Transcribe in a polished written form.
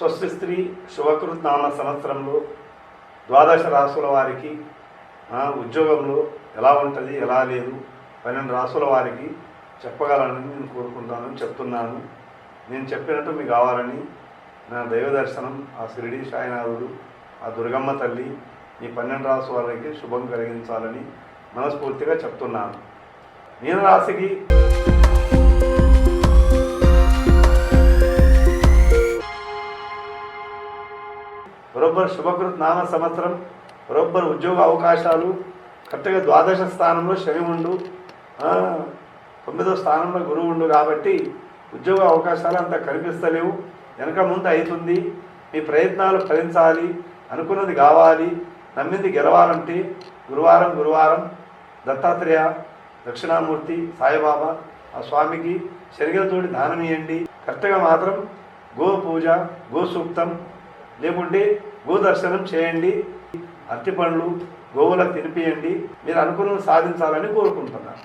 స్వస్తి స్త్రీ శుభకృత్ నామ సంవత్సరంలో ద్వాదశ రాసుల వారికి ఉద్యోగంలో ఎలా ఉంటుంది ఎలా లేదు 12 రాసుల వారికి చెప్పగలనని నేను కోరుకుంటాను, చెప్తున్నాను. నేను చెప్పినట్టు మీకు కావాలని నా దైవ దర్శనం ఆ షిరిడి సాయినాథుడు ఆ దుర్గమ్మ తల్లి ఈ 12 రాసు వారికి శుభం కలిగించాలని మనస్ఫూర్తిగా చెప్తున్నాను. మీనరాశికి బరోబ్బర్ శుభకృత్ నామ సంవత్సరం, బరోబ్బర్ ఉద్యోగ అవకాశాలు కరెక్ట్గా ద్వాదశ స్థానంలో శని ఉండు, 9వ స్థానంలో గురువు ఉండు కాబట్టి ఉద్యోగ అవకాశాలు అంత కనిపిస్తలేవు. వెనక ముందు అవుతుంది. మీ ప్రయత్నాలు ఫలించాలి, అనుకున్నది కావాలి, నమ్మింది గెలవాలంటే గురువారం దత్తాత్రేయ దక్షిణామూర్తి సాయిబాబా ఆ స్వామికి శనగలతోటి దానం ఇవ్వండి. కరెక్ట్గా మాత్రం గో పూజ, గో సూక్తం లేకుంటే గో దర్శనం చేయండి. అరటి పండ్లు గోవులకు తినిపియండి. మీరు అనుకున్నది సాధించాలని కోరుకుంటున్నాను.